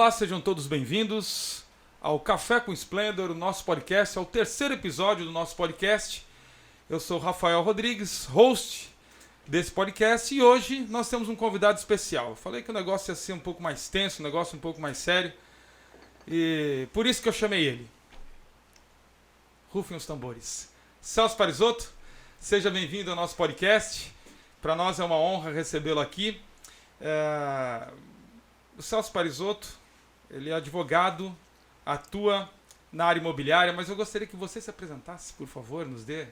Olá, sejam todos bem-vindos ao Café com Splendor, o nosso podcast, é o terceiro episódio do nosso podcast. Eu sou Rafael Rodrigues, host desse podcast, e hoje nós temos um convidado especial. Eu falei que o negócio ia ser um pouco mais tenso, um negócio um pouco mais sério, e por isso que eu chamei ele. Rufem os tambores. Celso Parisotto, seja bem-vindo ao nosso podcast. Para nós é uma honra recebê-lo aqui. O Celso Parisotto, ele é advogado, atua na área imobiliária, mas eu gostaria que você se apresentasse, por favor,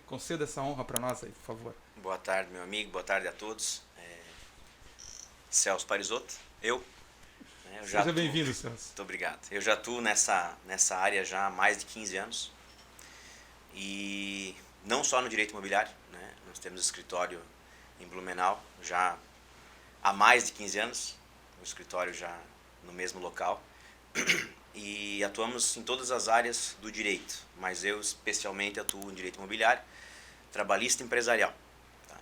conceda essa honra para nós aí, por favor. Boa tarde, meu amigo, boa tarde a todos. Celso Parisotto, eu já Seja bem-vindo, Celso. Muito obrigado. Eu já atuo nessa área já há mais de 15 anos, e não só no direito imobiliário, né? Nós temos escritório em Blumenau já há mais de 15 anos, o escritório já no mesmo local, e atuamos em todas as áreas do direito, mas eu especialmente atuo em direito imobiliário, trabalhista e empresarial. Tá?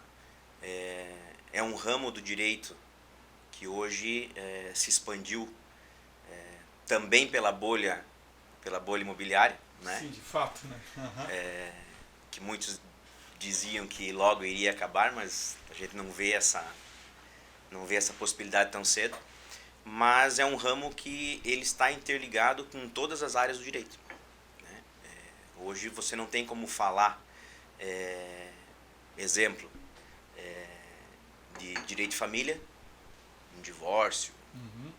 É um ramo do direito que hoje se expandiu também pela bolha imobiliária, né? Sim, de fato, né? Uhum. Que muitos diziam que logo iria acabar, mas a gente não vê essa possibilidade tão cedo. Mas é um ramo que ele está interligado com todas as áreas do direito, né? Hoje você não tem como falar, exemplo, de direito de família, um divórcio,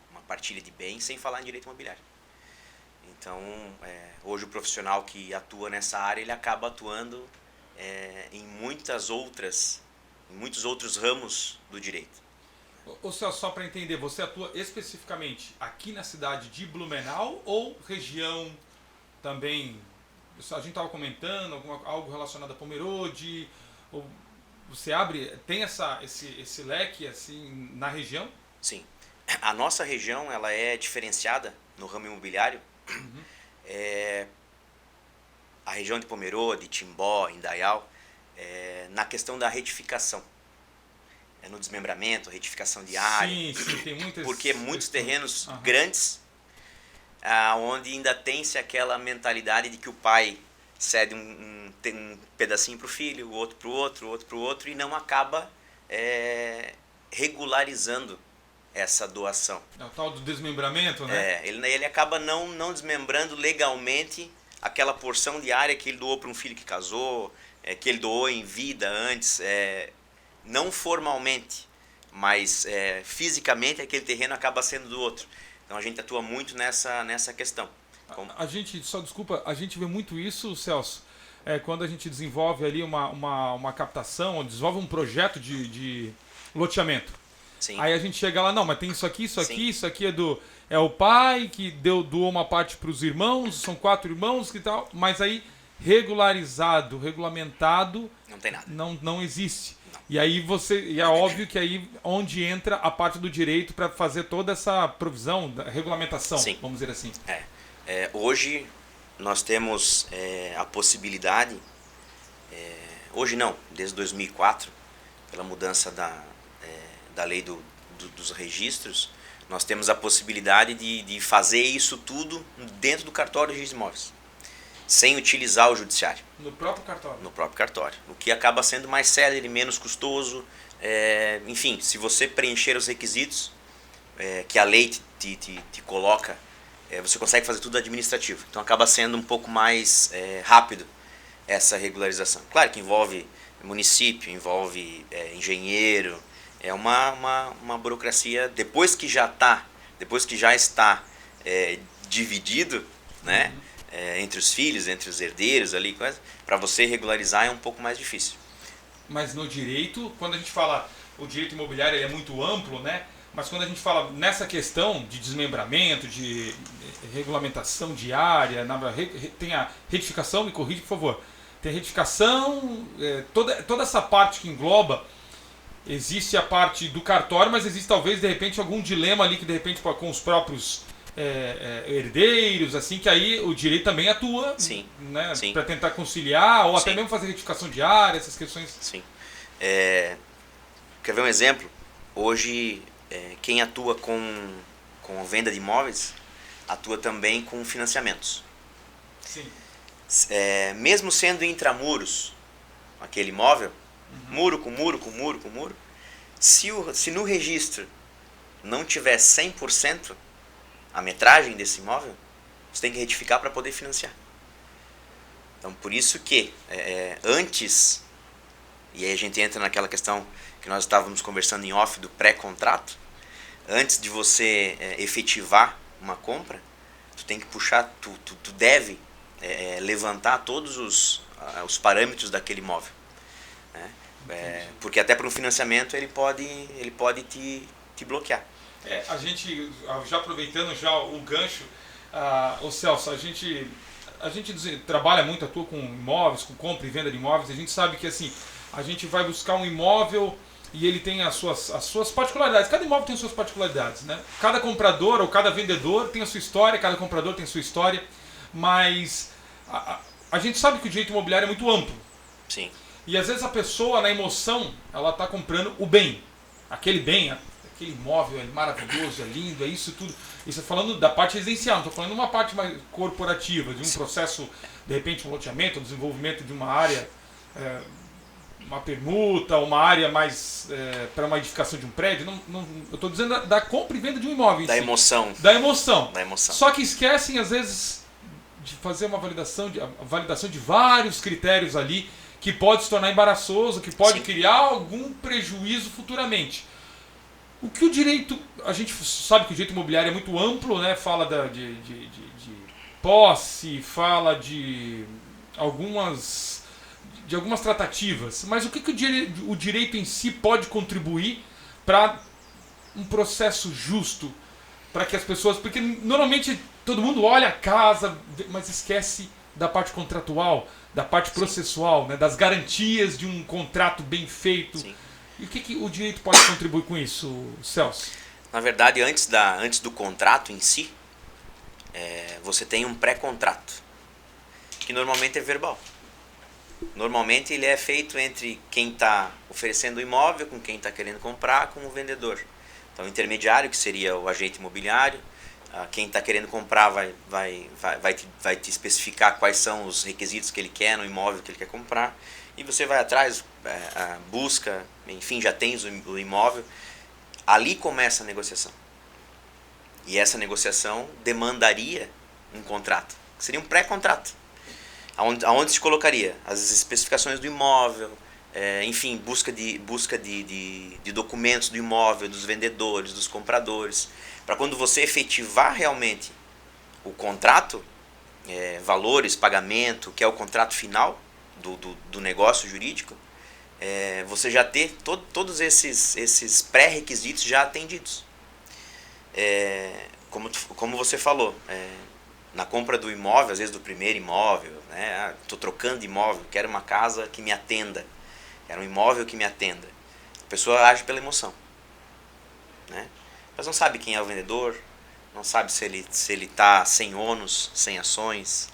uma partilha de bens, sem falar em direito imobiliário. Então, hoje o profissional que atua nessa área, ele acaba atuando em muitos outros ramos do direito. Ô Celso, só para entender, você atua especificamente aqui na cidade de Blumenau ou região também? A gente estava comentando algo relacionado a Pomerode, ou você tem esse leque assim na região? Sim. A nossa região ela é diferenciada no ramo imobiliário. A região de Pomerode, Timbó, Indaial, na questão da retificação. No desmembramento, retificação de área. Sim, tem muitas. Porque muitos terrenos grandes, onde ainda tem-se aquela mentalidade de que o pai cede um pedacinho para o filho, o outro para o outro, o outro para o outro, e não acaba regularizando essa doação. É o tal do desmembramento, né? Ele acaba não desmembrando legalmente aquela porção de área que ele doou para um filho que casou, que ele doou em vida antes, não formalmente, mas fisicamente aquele terreno acaba sendo do outro. Então a gente atua muito nessa questão. A gente vê muito isso, Celso, quando a gente desenvolve ali uma captação, ou desenvolve um projeto de loteamento. Sim. Aí a gente chega lá, não, mas tem isso aqui, Sim. isso aqui é o pai que doou uma parte para os irmãos, são 4 irmãos que tal, mas aí regulamentado, não tem nada. Não existe. Não. E aí é óbvio que aí onde entra a parte do direito para fazer toda essa provisão, da regulamentação, Sim. vamos dizer assim. Hoje nós temos a possibilidade, hoje não, desde 2004, pela mudança da lei dos registros, nós temos a possibilidade de fazer isso tudo dentro do cartório de registro de imóveis, sem utilizar o judiciário. No próprio cartório? No próprio cartório. O que acaba sendo mais célere, menos custoso. Enfim, se você preencher os requisitos que a lei te coloca, você consegue fazer tudo administrativo. Então acaba sendo um pouco mais rápido essa regularização. Claro que envolve município, envolve engenheiro. É uma burocracia, depois que já está dividido, né? Entre os filhos, entre os herdeiros ali, para você regularizar é um pouco mais difícil. Mas no direito, quando a gente fala, o direito imobiliário ele é muito amplo, né? Mas quando a gente fala nessa questão de desmembramento, de regulamentação diária, tem a retificação, me corrige por favor, tem a retificação, toda essa parte que engloba, existe a parte do cartório, mas existe talvez de repente algum dilema ali que de repente com os próprios herdeiros, assim, que aí o direito também atua, sim, né, sim, para tentar conciliar, ou sim, até mesmo fazer retificação diária, essas questões. Sim. Quer ver um exemplo? Hoje, quem atua com venda de imóveis, atua também com financiamentos. Sim. Mesmo sendo intramuros, aquele imóvel, muro com muro, com muro, com muro, se no registro não tiver 100% a metragem desse imóvel, você tem que retificar para poder financiar. Então, por isso que antes, e aí a gente entra naquela questão que nós estávamos conversando em off do pré-contrato, antes de você efetivar uma compra, tu tem que puxar, tu deve levantar todos os parâmetros daquele imóvel, né? Porque até para um financiamento ele pode te bloquear. A gente, já aproveitando já o gancho, o Celso, a gente trabalha muito, atua com imóveis, com compra e venda de imóveis. A gente sabe que assim, a gente vai buscar um imóvel e ele tem as suas particularidades. Cada imóvel tem suas particularidades, né? Cada comprador ou cada vendedor tem a sua história, cada comprador tem a sua história, mas a gente sabe que o direito imobiliário é muito amplo. Sim. E às vezes a pessoa, na emoção, ela está comprando o bem. Aquele bem, aquele imóvel é maravilhoso, é lindo, é isso tudo. Isso é falando da parte residencial, não estou falando de uma parte mais corporativa, de um processo, de repente um loteamento, um desenvolvimento de uma área, uma permuta, uma área mais para uma edificação de um prédio. Eu estou dizendo da compra e venda de um imóvel. Da emoção. Da emoção. Da emoção. Só que esquecem, às vezes, de fazer uma validação de vários critérios ali, que pode se tornar embaraçoso, que pode criar algum prejuízo futuramente. O que o direito... A gente sabe que o direito imobiliário é muito amplo, né? Fala de posse, fala de algumas tratativas. Mas o que o direito em si pode contribuir para um processo justo? Para que as pessoas... Porque normalmente todo mundo olha a casa, mas esquece da parte contratual, da parte processual, né? Das garantias de um contrato bem feito. Sim. E o que o direito pode contribuir com isso, Celso? Na verdade, antes do contrato em si, você tem um pré-contrato, que normalmente é verbal. Normalmente ele é feito entre quem está oferecendo o imóvel, com quem está querendo comprar, com o vendedor. Então, o intermediário, que seria o agente imobiliário, quem está querendo comprar vai te especificar quais são os requisitos que ele quer no imóvel que ele quer comprar. E você vai atrás, busca, enfim, já tens o imóvel. Ali começa a negociação. E essa negociação demandaria um contrato, que seria um pré-contrato. Aonde se colocaria as especificações do imóvel, enfim, busca de documentos do imóvel, dos vendedores, dos compradores, para quando você efetivar realmente o contrato, valores, pagamento, que é o contrato final do negócio jurídico, você já ter todos esses pré-requisitos já atendidos. Como você falou, na compra do imóvel, às vezes do primeiro imóvel, né? Estou trocando de imóvel, quero uma casa que me atenda, quero um imóvel que me atenda. A pessoa age pela emoção, né? Mas não sabe quem é o vendedor, não sabe se ele está sem ônus, sem ações,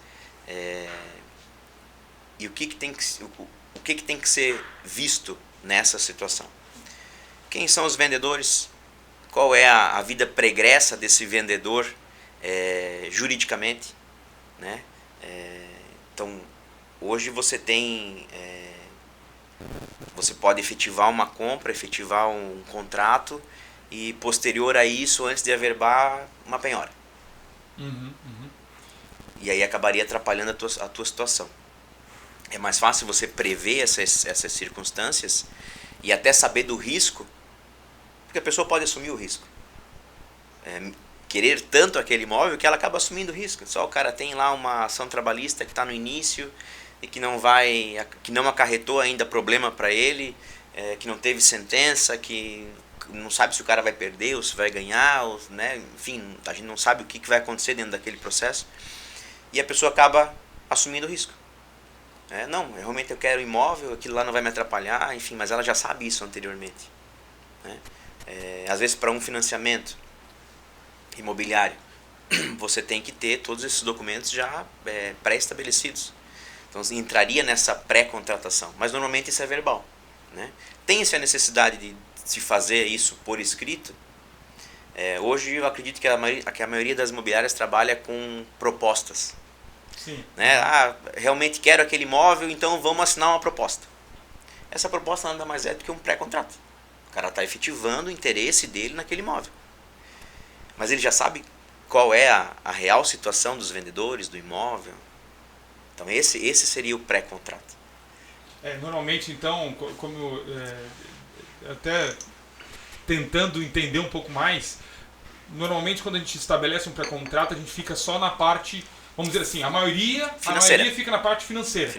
e o que tem que ser visto nessa situação. Quem são os vendedores? Qual é a vida pregressa desse vendedor juridicamente, né? Então, hoje você pode efetivar uma compra, efetivar um contrato e posterior a isso, antes de averbar, uma penhora. E aí acabaria atrapalhando a tua situação. É mais fácil você prever essas circunstâncias e até saber do risco, porque a pessoa pode assumir o risco. Querer tanto aquele imóvel que ela acaba assumindo o risco. Só o cara tem lá uma ação trabalhista que está no início e que não acarretou ainda problema para ele, que não teve sentença, que não sabe se o cara vai perder ou se vai ganhar, ou, né? Enfim, a gente não sabe o que vai acontecer dentro daquele processo e a pessoa acaba assumindo o risco. Não, realmente eu quero imóvel, aquilo lá não vai me atrapalhar, enfim, mas ela já sabe isso anteriormente, né? Às vezes para um financiamento imobiliário você tem que ter todos esses documentos já pré-estabelecidos, então entraria nessa pré-contratação, mas normalmente isso é verbal, né? Tem-se a necessidade de se fazer isso por escrito, Hoje eu acredito que a maioria das imobiliárias trabalha com propostas. Sim. Né? Realmente quero aquele imóvel, então vamos assinar uma proposta. Essa proposta nada mais é do que um pré-contrato. O cara está efetivando o interesse dele naquele imóvel. Mas ele já sabe qual é a real situação dos vendedores, do imóvel. Então esse seria o pré-contrato. Normalmente, então, como até tentando entender um pouco mais, normalmente quando a gente estabelece um pré-contrato, a gente fica só na parte, vamos dizer assim, a maioria fica na parte financeira.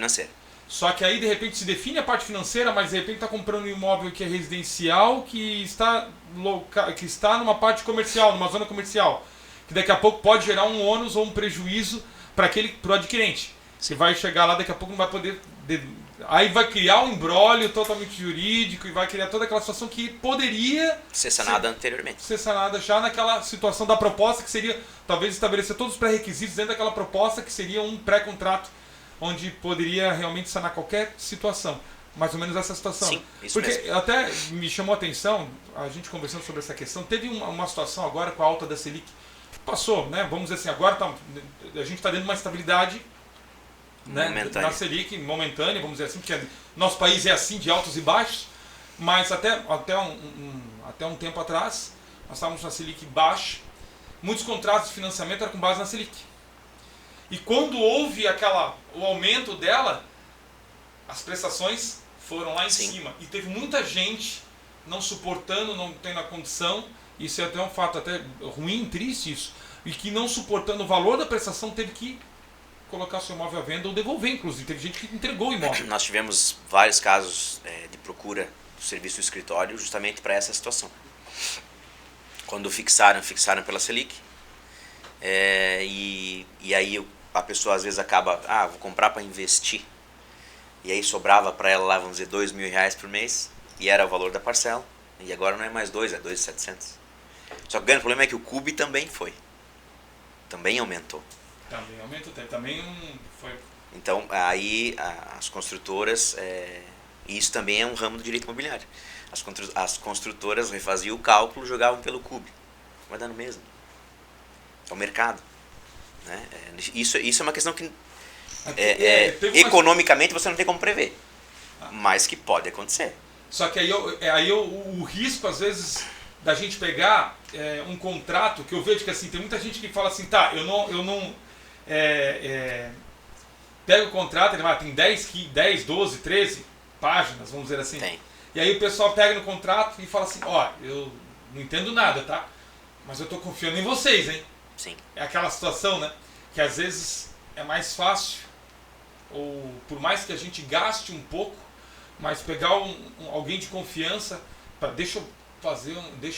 Só que aí de repente se define a parte financeira, mas de repente está comprando um imóvel que é residencial, que está numa parte comercial, numa zona comercial, que daqui a pouco pode gerar um ônus ou um prejuízo para o adquirente. Você vai chegar lá, daqui a pouco não vai poder... Aí vai criar um imbróglio totalmente jurídico e vai criar toda aquela situação que poderia ser sanada anteriormente. Ser sanada já naquela situação da proposta, que seria talvez estabelecer todos os pré-requisitos dentro daquela proposta, que seria um pré-contrato, onde poderia realmente sanar qualquer situação. Mais ou menos essa situação. Sim, isso porque mesmo. Até me chamou a atenção, a gente conversando sobre essa questão, teve uma situação agora com a alta da Selic. Passou, né? Vamos dizer assim, agora a gente está dentro de uma estabilidade, né, na Selic, momentânea, vamos dizer assim, porque nosso país é assim, de altos e baixos, mas até um tempo atrás, nós estávamos na Selic baixa, muitos contratos de financiamento eram com base na Selic. E quando houve o aumento dela, as prestações foram lá em cima. E teve muita gente não suportando, não tendo a condição, isso é até um fato até ruim, triste isso, e que não suportando o valor da prestação teve que colocar seu imóvel à venda ou devolver, inclusive. Teve gente que entregou o imóvel. Nós tivemos vários casos de procura do serviço do escritório justamente para essa situação. Quando fixaram pela Selic, e aí a pessoa às vezes acaba, vou comprar para investir, e aí sobrava para ela lá, vamos dizer, R$2.000 por mês, e era o valor da parcela, e agora não é mais 2, é 2.700. Só que o grande problema é que o CUB também aumentou. Também aumentou, também foi. Então, aí as construtoras, e isso também é um ramo do direito imobiliário, as construtoras refaziam o cálculo, jogavam pelo CUB. Vai dar no mesmo. É o mercado. Né? Isso é uma questão que economicamente você não tem como prever, mas que pode acontecer. Só que aí o risco, às vezes, da gente pegar um contrato, que eu vejo que assim, tem muita gente que fala assim, eu não pega o contrato, ele tem 10, 12, 13 páginas, vamos dizer assim. Tem. E aí o pessoal pega no contrato e fala assim, eu não entendo nada, tá? Mas eu tô confiando em vocês, hein? Sim. É aquela situação, né? Que às vezes é mais fácil, ou por mais que a gente gaste um pouco, mas pegar alguém de confiança, deixa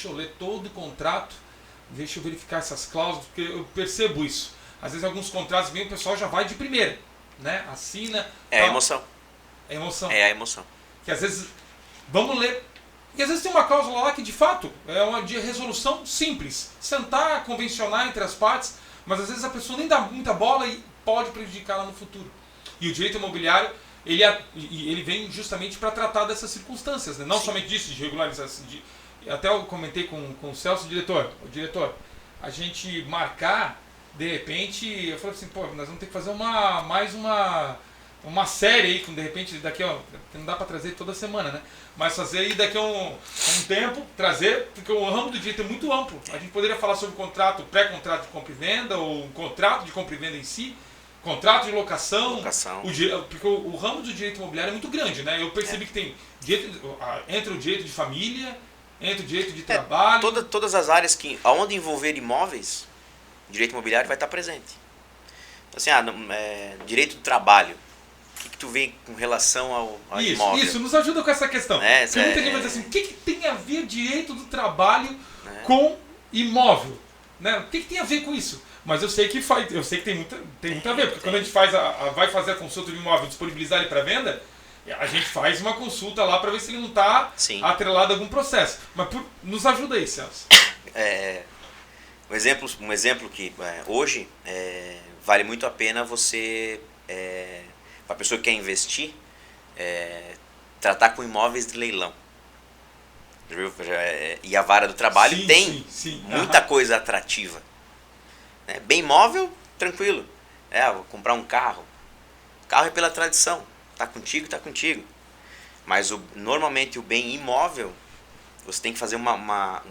eu ler todo o contrato, deixa eu verificar essas cláusulas, porque eu percebo isso. Às vezes alguns contratos o pessoal já vai de primeira, né? Assina. É a emoção. É emoção. É a emoção. Que às vezes, vamos ler. E às vezes tem uma cláusula lá que de fato é uma de resolução simples. Sentar, convencionar entre as partes, mas às vezes a pessoa nem dá muita bola e pode prejudicar lá no futuro. E o direito imobiliário, ele vem justamente para tratar dessas circunstâncias, né? Não Sim. somente disso, de regularização. Até eu comentei com o Celso, diretor, a gente marcar, de repente, eu falei assim, nós vamos ter que fazer mais uma série aí, de repente, daqui não dá para trazer toda semana, né? Mas fazer aí daqui a um tempo, trazer, porque o ramo do direito é muito amplo. A gente poderia falar sobre pré-contrato de compra e venda, ou um contrato de compra e venda em si, contrato de locação. Porque o ramo do direito imobiliário é muito grande, né? Eu percebi que tem entra o direito de família, entra o direito de trabalho. Todas as áreas onde envolver imóveis, o direito imobiliário vai estar presente. Então, assim, direito do trabalho. O que tu vê com relação ao imóvel? Isso, nos ajuda com essa questão. Porque muita gente vai dizer assim, o que tem a ver direito do trabalho com imóvel? Né? O que tem a ver com isso? Mas eu sei que tem muito a ver, porque quando a gente vai fazer a consulta de imóvel, disponibilizar ele para venda, a gente faz uma consulta lá para ver se ele não está atrelado a algum processo. Mas nos ajuda aí, Celso. Um exemplo que hoje vale muito a pena você, para a pessoa que quer investir, tratar com imóveis de leilão. Já viu? E a vara do trabalho Sim, tem sim. muita coisa atrativa. Né? Bem móvel, tranquilo. Vou comprar um carro. O carro é pela tradição. Tá contigo, tá contigo. Mas normalmente o bem imóvel, você tem que fazer uma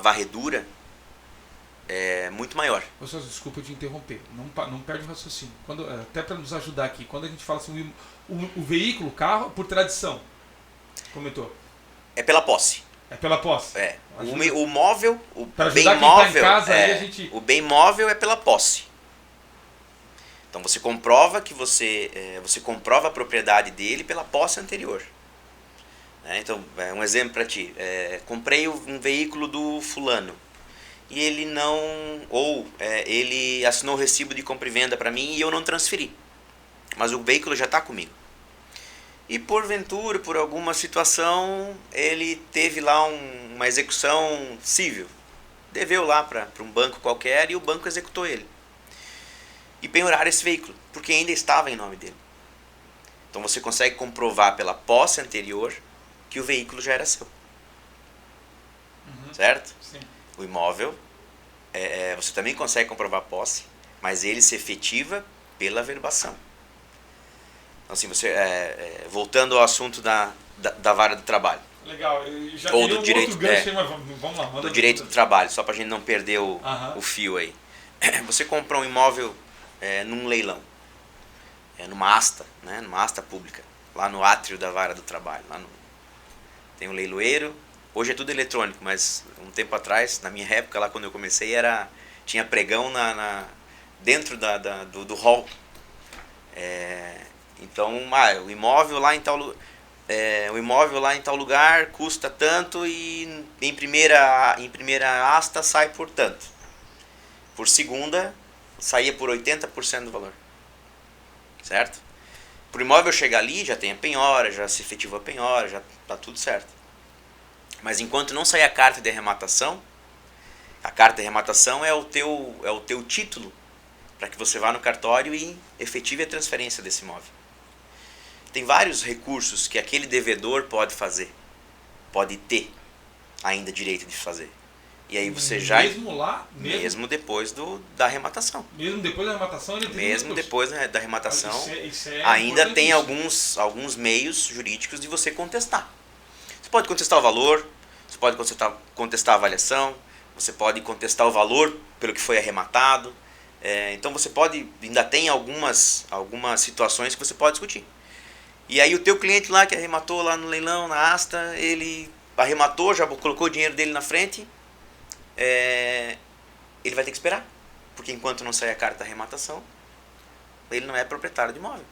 varredura muito maior. Desculpa te interromper, não perde o raciocínio. Até para nos ajudar aqui, quando a gente fala assim, o veículo, o carro, por tradição, comentou. É pela posse. É pela posse. O móvel, o bem Tá móvel, em casa, aí a gente... o bem móvel é pela posse. Então você comprova que você comprova a propriedade dele pela posse anterior. Então, um exemplo para ti. Comprei um veículo do fulano e ele não... ele assinou o recibo de compra e venda para mim e eu não transferi. Mas o veículo já está comigo. E porventura, por alguma situação, ele teve lá uma execução civil. Deveu lá para um banco qualquer e o banco executou ele. E penhoraram esse veículo, porque ainda estava em nome dele. Então você consegue comprovar pela posse anterior que o veículo já era seu. Certo? Sim. O imóvel, você também consegue comprovar a posse, mas ele se efetiva pela averbação. Então, assim, voltando ao assunto da vara do trabalho. Legal, eu já ou queria do direito, outro gancho, mas vamos lá. Do direito do trabalho, só para a gente não perder o fio aí. Você comprou um imóvel num leilão, numa asta, né, numa asta pública, lá no átrio da vara do trabalho. Tem um leiloeiro, hoje é tudo eletrônico, mas um tempo atrás, na minha época, lá quando eu comecei, tinha pregão dentro do hall. Então, o imóvel lá em tal lugar custa tanto e em primeira asta sai por tanto. Por segunda, saía por 80% do valor. Certo? Para o imóvel chegar ali, já tem a penhora, já se efetivou a penhora, já está tudo certo. Mas enquanto não sair a carta de arrematação, a carta de arrematação é o teu título para que você vá no cartório e efetive a transferência desse imóvel. Tem vários recursos que aquele devedor pode fazer, pode ter ainda direito de fazer. E aí você já... Mesmo depois da arrematação. Mesmo depois da arrematação? Mesmo depois da arrematação, isso é ainda tem alguns meios jurídicos de você contestar. Você pode contestar o valor, você pode contestar a avaliação, você pode contestar o valor pelo que foi arrematado. Então você ainda tem algumas situações que você pode discutir. E aí o teu cliente lá que arrematou lá no leilão, na asta, ele arrematou, já colocou o dinheiro dele na frente, ele vai ter que esperar. Porque enquanto não sair a carta da arrematação, ele não é proprietário do imóvel.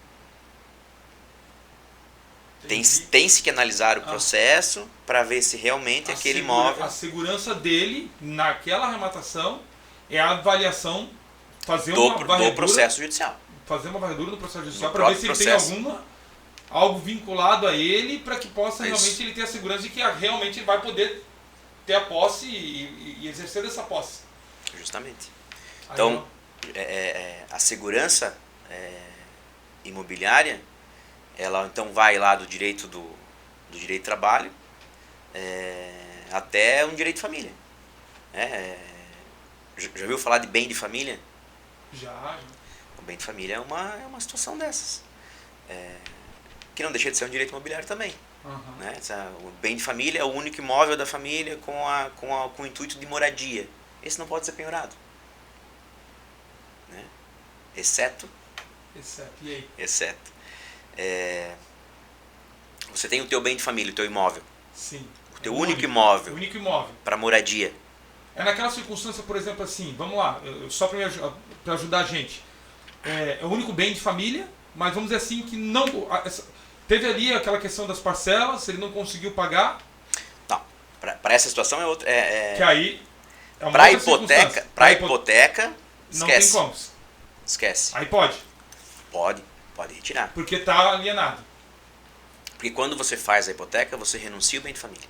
Tem-se que analisar o processo para ver se realmente aquele imóvel... A segurança dele naquela arrematação é a avaliação, fazer uma varredura do processo judicial. Fazer uma varredura no processo judicial para ver se ele tem algo vinculado a ele, para que possa realmente ele ter a segurança de que realmente ele vai poder ter a posse e exercer dessa posse. Justamente. Então, a segurança imobiliária, ela então vai lá do direito do direito de trabalho até um direito de família. Já viu falar de bem de família? Já. O bem de família é uma situação dessas. Que não deixa de ser um direito imobiliário também. Né? O bem de família é o único imóvel da família com o intuito de moradia. Esse não pode ser penhorado. Né? Exceto. E aí? Exceto. Você tem o teu bem de família, o teu imóvel. Sim. O teu único imóvel. O único imóvel. Para moradia. Naquela circunstância, por exemplo, assim, vamos lá, só para ajudar a gente. É o único bem de família, mas vamos dizer assim que não... Teve ali aquela questão das parcelas, ele não conseguiu pagar. Não, para essa situação é outra. Que aí é uma pra outra hipoteca, para hipoteca, não esquece. tem como. Esquece. Aí pode? Pode retirar. Porque está alienado. Porque quando você faz a hipoteca, você renuncia o bem de família.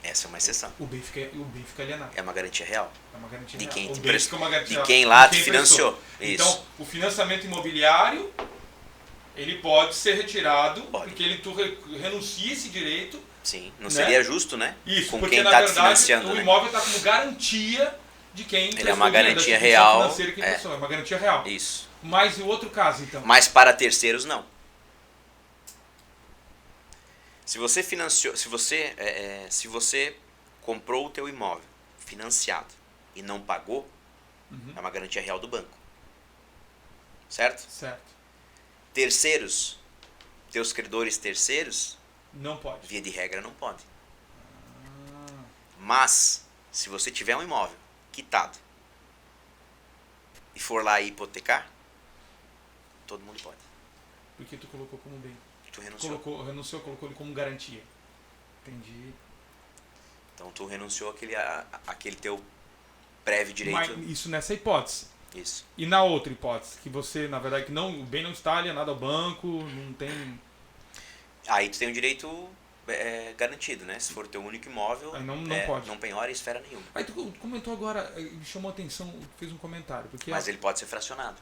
Essa é uma exceção. O bem fica alienado. É uma garantia real. É uma garantia de real. quem O te bem prestou, fica uma garantia de quem lá de te quem financiou. prestou. Isso. Então, o financiamento imobiliário, ele pode ser retirado, porque tu renuncia esse direito Sim, não né? seria justo, né? Isso, com porque quem na está te verdade financiando. o Né? imóvel está como garantia de quem Ele é uma prestou dinheiro, da garantia instituição real. financeira que emprestou, é uma garantia real. Isso. Mas e o outro caso, então? Mas para terceiros, não. Se você financiou, se você comprou o teu imóvel financiado e não pagou, é uma garantia real do banco. Certo? Certo. Terceiros, teus credores terceiros, Não pode. via de regra, não pode. Ah, Mas, se você tiver um imóvel quitado e for lá e hipotecar, todo mundo pode. porque tu colocou como bem. Tu renunciou. Renunciou, colocou ele como garantia. Entendi. Então tu renunciou àquele teu prévio direito. Mas isso nessa hipótese. Isso. E na outra hipótese, que você, na verdade, que não, o bem não está alienado ao banco, não tem... Aí tu tem o direito garantido, né? Se for o teu único imóvel, Aí não pode. não penhora em esfera nenhuma. Aí tu comentou agora, me chamou a atenção, fez um comentário. Porque Mas ele pode ser fracionado.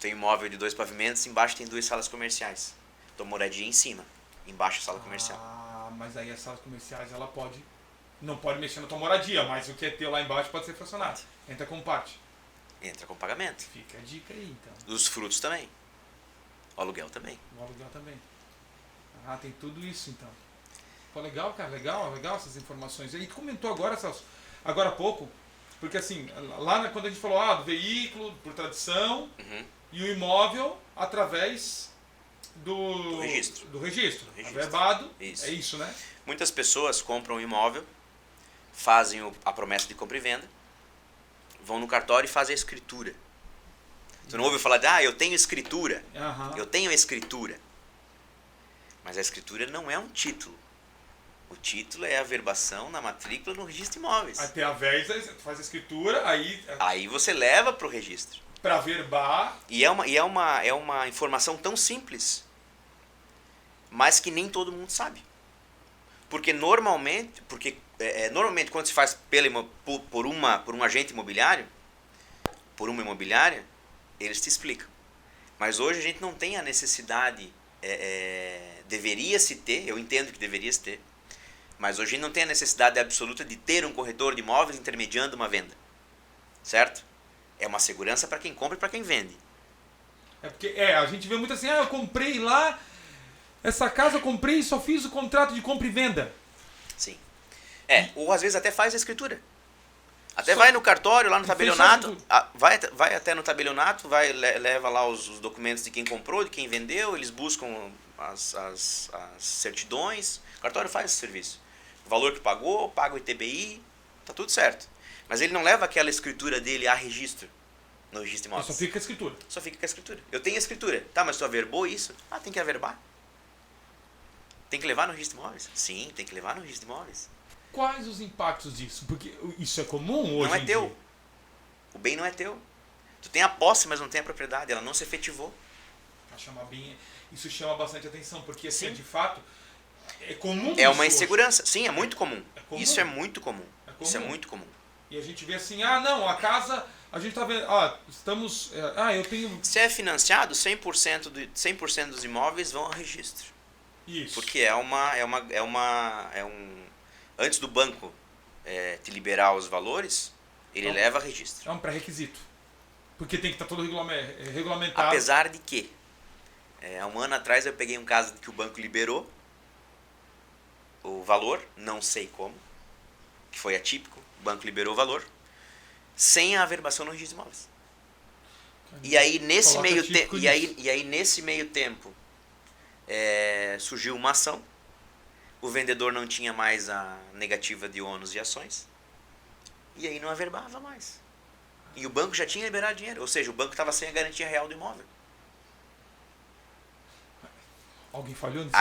Tem um imóvel de 2 pavimentos, embaixo tem 2 salas comerciais. Tua moradia em cima, embaixo a sala comercial. Ah, mas aí as salas comerciais, ela pode... Não pode mexer na tua moradia, mas o que é teu lá embaixo pode ser fracionado. Entra como parte. Entra com pagamento. Fica a dica aí, então. Os frutos também. O aluguel também. O aluguel também. Ah, tem tudo isso, então. Pô, legal, cara, legal essas informações. E tu comentou agora, Celso, agora há pouco, porque assim, lá quando a gente falou do veículo, por tradição, e o imóvel através do registro. Do registro. Do registro. Averbado, Isso. é isso, né? Muitas pessoas compram um imóvel, fazem a promessa de compra e venda, vão no cartório e fazem a escritura. Tu não ouve falar de, eu tenho escritura. Aham. Eu tenho a escritura. Mas a escritura não é um título. O título é a verbação na matrícula no registro de imóveis. Até a vez, tu faz a escritura, aí Aí você leva para o registro. para verbar. E é uma informação tão simples, mas que nem todo mundo sabe. Porque normalmente quando se faz por um agente imobiliário, por uma imobiliária, eles te explicam. Mas hoje a gente não tem a necessidade, deveria-se ter, eu entendo que deveria-se ter, mas hoje a gente não tem a necessidade absoluta de ter um corretor de imóveis intermediando uma venda. Certo? É uma segurança para quem compra e para quem vende. É porque, a gente vê muito assim, eu comprei lá, essa casa eu comprei e só fiz o contrato de compra e venda. Sim. Ou às vezes até faz a escritura. Até Só- vai no cartório, lá no fez tabelionato, só a vai até no tabelionato, leva lá os documentos de quem comprou, de quem vendeu, eles buscam as certidões, o cartório faz esse serviço. O valor que pagou, paga o ITBI, tá tudo certo. Mas ele não leva aquela escritura dele a registro, no registro de Só imóveis. fica a escritura. Só fica com a escritura. Eu tenho a escritura. Tá, mas tu averbou isso? Tem que averbar. Tem que levar no registro de imóveis? Sim, tem que levar no registro de imóveis. Quais os impactos disso? Porque isso é comum hoje Não é em teu. dia. O bem não é teu. Tu tem a posse, mas não tem a propriedade. Ela não se efetivou. Pra chamar bem, isso chama bastante atenção, porque assim, Sim. de fato, é comum É uma isso hoje. insegurança. Sim, é muito comum. É comum. Isso é muito comum. É Isso é comum. muito comum. E a gente vê assim, não, a casa, a gente tá vendo, estamos, eu tenho Se é financiado, 100% dos imóveis vão ao registro. isso. Porque antes do banco te liberar os valores, ele Então, leva a registro. É um pré-requisito. Porque tem que estar todo regulamentado. Apesar de que, há um ano atrás eu peguei um caso que o banco liberou o valor, não sei como, que foi atípico, o banco liberou o valor, sem a averbação no registro de imóveis. E aí nesse Coloca meio atípico tempo, nesse meio tempo surgiu uma ação. O vendedor não tinha mais a negativa de ônus e ações. E aí não averbava mais. E o banco já tinha liberado dinheiro, ou seja, o banco estava sem a garantia real do imóvel. Alguém falhou nisso?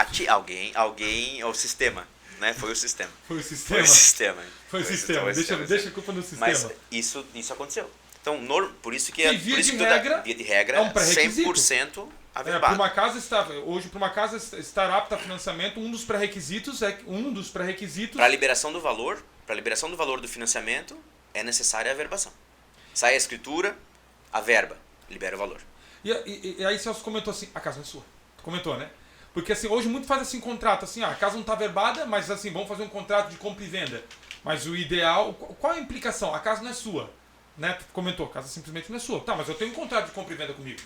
Alguém, o sistema, né? Foi o sistema. Foi o Foi sistema? o sistema. Foi o sistema. Deixa a culpa no sistema. Mas isso aconteceu. Então, por isso que, Que via por isso de que regra, via de regra, é um pré-requisito. 100% Para averbado. uma casa estar apta a financiamento, um dos pré-requisitos Para a liberação do valor, do financiamento, é necessária a averbação. Sai a escritura, a verba, libera o valor. E aí Celso comentou assim, a casa não é sua. Tu comentou, né? Porque assim, hoje muito faz assim contrato, assim, a casa não está verbada, mas assim, vamos fazer um contrato de compra e venda. Mas o ideal, qual é a implicação? A casa não é sua, né? Tu comentou, a casa simplesmente não é sua. Tá, mas eu tenho um contrato de compra e venda comigo.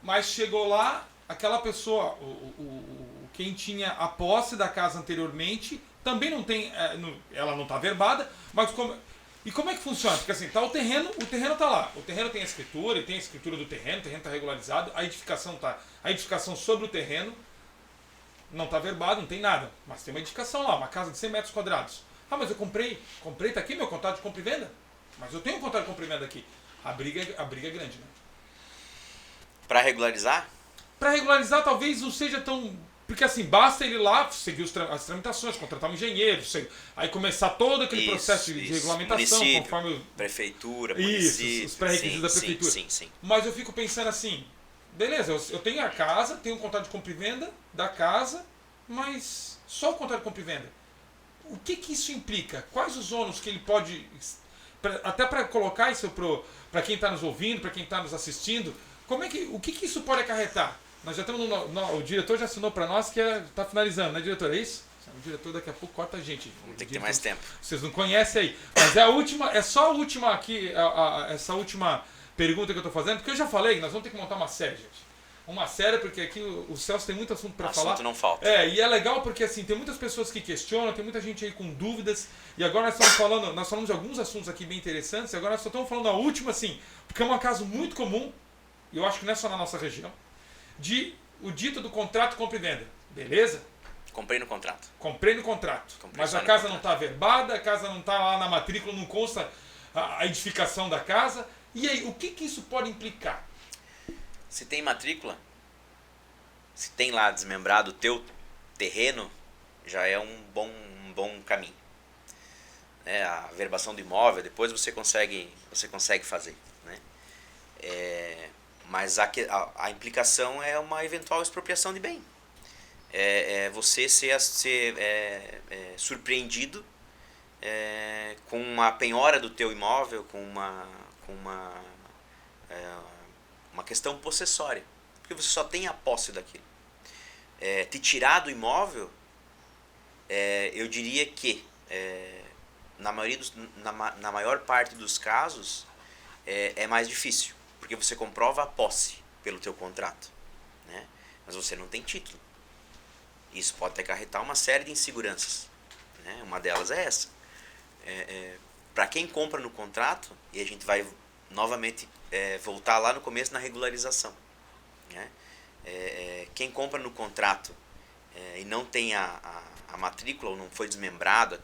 Mas chegou lá, aquela pessoa, quem tinha a posse da casa anteriormente, também não tem, ela não está verbada, mas e como é que funciona? Porque assim, tá o terreno tá lá. O terreno tem a escritura, e tem a escritura do terreno, o terreno está regularizado, a edificação sobre o terreno não está verbado, não tem nada. Mas tem uma edificação lá, uma casa de 100 metros quadrados. Ah, mas eu comprei, tá aqui meu contrato de compra e venda. Mas eu tenho um contrato de compra e venda aqui. A briga é grande, né? Para regularizar? Para regularizar talvez não seja tão... Porque assim, basta ele lá seguir as tramitações, contratar um engenheiro, aí começar todo aquele processo de regulamentação, município, conforme... Prefeitura, município, os pré-requisitos da prefeitura. Sim. Mas eu fico pensando assim, beleza, eu tenho a casa, tenho um contrato de compra e venda da casa, mas só o contrato de compra e venda. O que isso implica? Quais os ônus que ele pode... Até para colocar isso para quem está nos ouvindo, para quem está nos assistindo, o que isso pode acarretar? Nós já estamos o diretor já assinou para nós que está finalizando, né, diretor? É isso? O diretor daqui a pouco corta a gente. Tem que ter mais tempo. Vocês não conhecem aí. Mas é só a última aqui, essa última pergunta que eu estou fazendo, porque eu já falei, nós vamos ter que montar uma série, gente. Uma série, porque aqui o Celso tem muito assunto para falar. Assunto não falta. E é legal porque assim, tem muitas pessoas que questionam, tem muita gente aí com dúvidas, e agora nós falamos de alguns assuntos aqui bem interessantes, e agora nós só estamos falando da última, assim, porque é um caso muito comum, e eu acho que não é só na nossa região, o dito do contrato compra e venda. Beleza? Comprei no contrato. Comprei no contrato. Mas a casa não está verbada, a casa não está lá na matrícula, não consta a edificação da casa. E aí, o que isso pode implicar? Se tem matrícula, se tem lá desmembrado o teu terreno, já é um bom caminho. A verbação do imóvel, depois você consegue fazer. Né? Mas a implicação é uma eventual expropriação de bem. Você ser surpreendido com uma penhora do teu imóvel, com uma questão possessória, porque você só tem a posse daquilo. Te tirar do imóvel, eu diria que na maior parte dos casos é mais difícil, porque você comprova a posse pelo teu contrato, né? Mas você não tem título. Isso pode acarretar uma série de inseguranças, né? Uma delas é essa. Para quem compra no contrato, e a gente vai novamente voltar lá no começo na regularização, né? Quem compra no contrato e não tem a matrícula ou não foi desmembrado,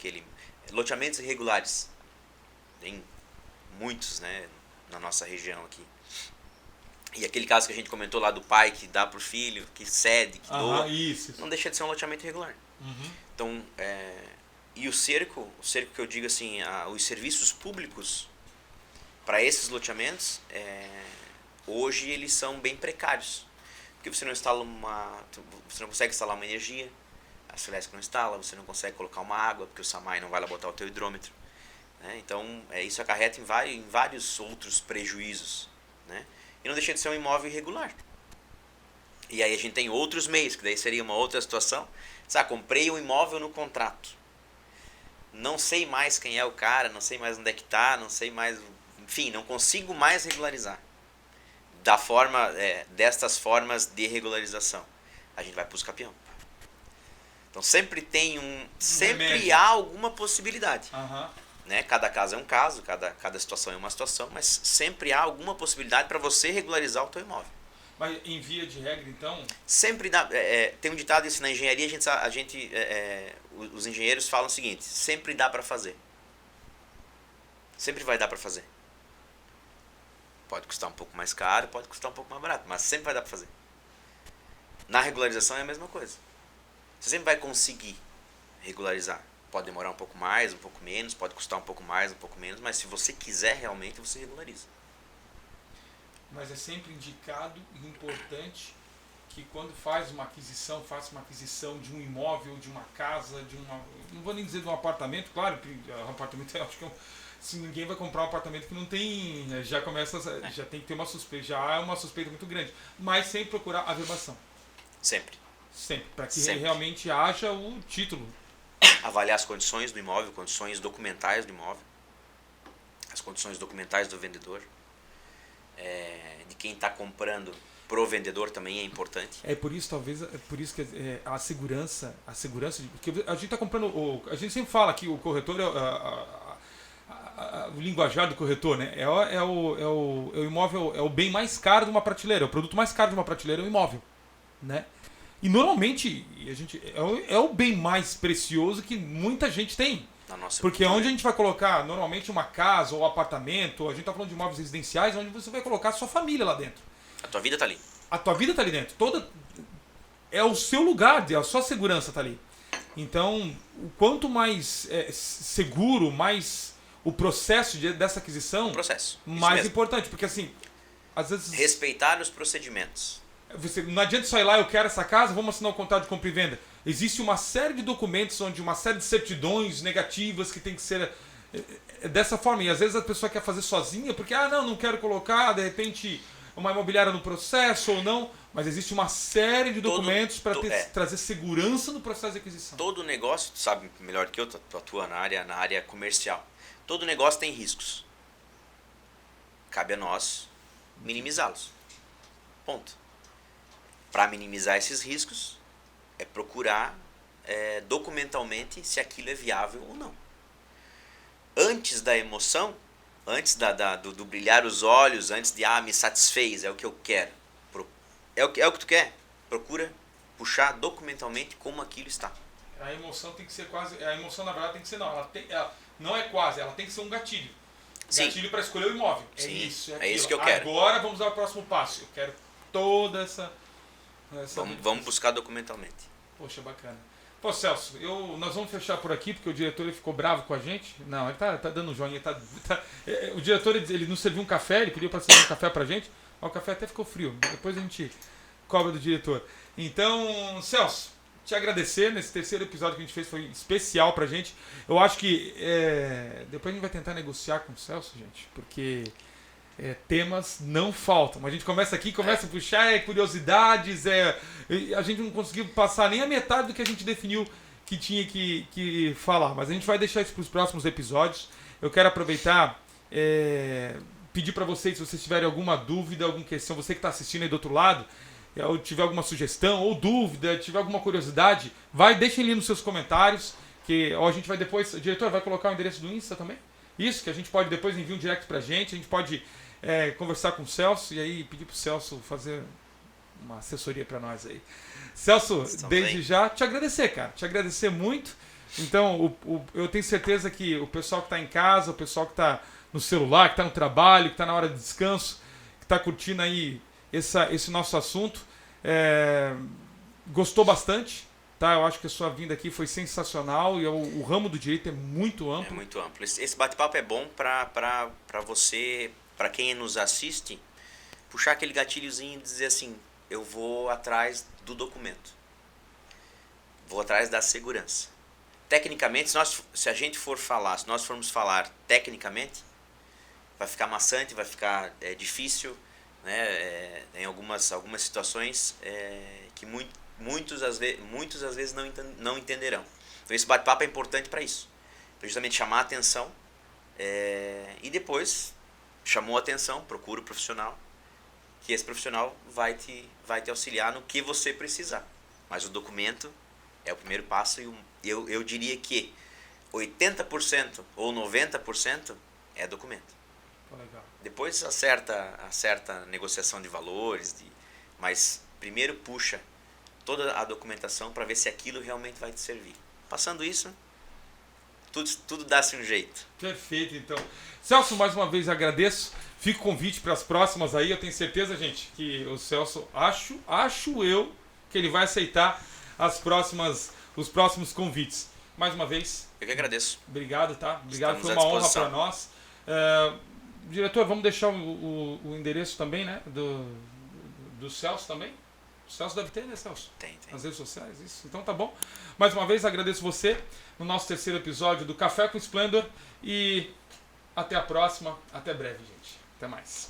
loteamentos irregulares, tem muitos, né, na nossa região aqui. E aquele caso que a gente comentou lá do pai que dá para o filho, que cede, que doa, isso. não deixa de ser um loteamento irregular. Uhum. Então, e o cerco que eu digo assim, os serviços públicos para esses loteamentos, hoje eles são bem precários. Porque você não consegue instalar uma energia, a Celesc não instala, você não consegue colocar uma água, porque o SAMAI não vai lá botar o teu hidrômetro. Né? Então, isso acarreta em vários outros prejuízos. Né? E não deixa de ser um imóvel irregular. E aí a gente tem outros meios, que daí seria uma outra situação. Comprei um imóvel no contrato. Não sei mais quem é o cara, não sei mais onde é que está, não sei mais... Enfim, não consigo mais regularizar. Destas formas de regularização. A gente vai para os campeão. Então sempre há alguma possibilidade. Uhum. Né? Cada caso é um caso, cada situação é uma situação, mas sempre há alguma possibilidade para você regularizar o teu imóvel. Mas em via de regra, então... Sempre dá, tem um ditado isso na engenharia, os engenheiros falam o seguinte: sempre dá para fazer. Sempre vai dar para fazer. Pode custar um pouco mais caro, pode custar um pouco mais barato, mas sempre vai dar para fazer. Na regularização é a mesma coisa. Você sempre vai conseguir regularizar. Pode demorar um pouco mais, um pouco menos, pode custar um pouco mais, um pouco menos, mas se você quiser realmente, você regulariza. Mas é sempre indicado e importante que quando faça uma aquisição de um imóvel, de uma casa, não vou nem dizer de um apartamento, claro que um apartamento, acho que se ninguém vai comprar um apartamento que não tem, já tem que ter uma suspeita, já há uma suspeita muito grande, mas sem procurar a verbação. Sempre. Sempre, para que Sempre. realmente haja o título. Avaliar as condições do imóvel, condições documentais do imóvel, as condições documentais do vendedor, de quem está comprando pro vendedor também é importante. É por isso, talvez, é por isso que a segurança, porque a gente está comprando, a gente sempre fala que o corretor o linguajar do corretor, né? É o imóvel, é o bem mais caro de uma prateleira, o produto mais caro de uma prateleira é o imóvel, né? E normalmente é o bem mais precioso que muita gente tem. Na nossa Porque cultura. onde a gente vai colocar normalmente uma casa ou apartamento, a gente está falando de imóveis residenciais, onde você vai colocar a sua família lá dentro. A tua vida tá ali. A tua vida está ali dentro. É o seu lugar, a sua segurança está ali. Então, o quanto mais seguro, mais o processo dessa aquisição, Processo. Isso mais mesmo. importante. Porque assim, às vezes Respeitar os procedimentos. não adianta só ir lá, eu quero essa casa, vamos assinar o contrato de compra e venda. Existe uma série de documentos, uma série de certidões negativas que tem que ser dessa forma. E às vezes a pessoa quer fazer sozinha, porque, não quero colocar, de repente, uma imobiliária no processo ou não. Mas existe uma série de documentos para trazer segurança no processo de aquisição. Todo negócio, tu sabe melhor que eu, tu atua na área comercial. Todo negócio tem riscos. Cabe a nós minimizá-los. Ponto. Para minimizar esses riscos, é procurar documentalmente se aquilo é viável ou não. Antes da emoção, antes do brilhar os olhos, antes de me satisfez, é o que eu quero. É o que tu quer. Procura puxar documentalmente como aquilo está. A emoção tem que ser quase. A emoção, na verdade, tem que ser não. Ela não é quase, ela tem que ser um gatilho. Sim. Gatilho para escolher o imóvel. Sim, Isso, é isso que eu quero. Agora vamos ao próximo passo. Eu quero toda essa Vamos buscar documentalmente. Poxa, bacana. Pô, Celso, nós vamos fechar por aqui, porque o diretor ele ficou bravo com a gente. Não, ele tá dando um joinha. O diretor ele nos serviu um café, ele pediu para servir um café pra gente. O café até ficou frio. Depois a gente cobra do diretor. Então, Celso, te agradecer nesse terceiro episódio que a gente fez, foi especial pra gente. Eu acho que depois a gente vai tentar negociar com o Celso, gente, porque temas não faltam. A gente começa aqui, começa a puxar curiosidades, a gente não conseguiu passar nem a metade do que a gente definiu que tinha que falar, mas a gente vai deixar isso para os próximos episódios. Eu quero aproveitar, pedir para vocês, se vocês tiverem alguma dúvida, alguma questão, você que está assistindo aí do outro lado, ou tiver alguma sugestão ou dúvida, tiver alguma curiosidade, deixem ali nos seus comentários, que a gente vai depois, o diretor vai colocar o endereço do Insta também, isso, que a gente pode depois enviar um direct pra gente, a gente pode conversar com o Celso e aí pedir pro Celso fazer uma assessoria para nós aí. Celso, desde já te agradecer, cara, te agradecer muito. Então, eu tenho certeza que o pessoal que está em casa, o pessoal que está no celular, que está no trabalho, que está na hora de descanso, que está curtindo aí esse nosso assunto, gostou bastante, tá? Eu acho que a sua vinda aqui foi sensacional e o ramo do direito é muito amplo. É muito amplo. Esse bate-papo é bom para você, para quem nos assiste, puxar aquele gatilhozinho e dizer assim, eu vou atrás do documento, vou atrás da segurança. Tecnicamente, se a gente for falar, se nós formos falar tecnicamente, vai ficar maçante, vai ficar difícil, né? Em algumas situações que muitos às vezes não entenderão. Então esse bate-papo é importante para isso, para justamente chamar a atenção, e depois chamou a atenção, procura o profissional, que esse profissional vai te auxiliar no que você precisar. Mas o documento é o primeiro passo e eu diria que 80% ou 90% é documento. Legal. Depois acerta a negociação de valores, mas primeiro puxa toda a documentação para ver se aquilo realmente vai te servir. Passando isso, tudo dá-se um jeito. Perfeito, então. Celso, mais uma vez agradeço. Fica o convite para as próximas aí. Eu tenho certeza, gente, que o Celso, acho eu, que ele vai aceitar os próximos convites. Mais uma vez. Eu que agradeço. Obrigado, tá? Obrigado, Estamos foi uma à honra disposição. para nós. Diretor, vamos deixar o endereço também, né? Do Celso também. O Celso deve ter, né, Celso? Tem. Nas redes sociais, isso. Então tá bom. Mais uma vez agradeço você no nosso terceiro episódio do Café com Splendor e até a próxima. Até breve, gente. Até mais.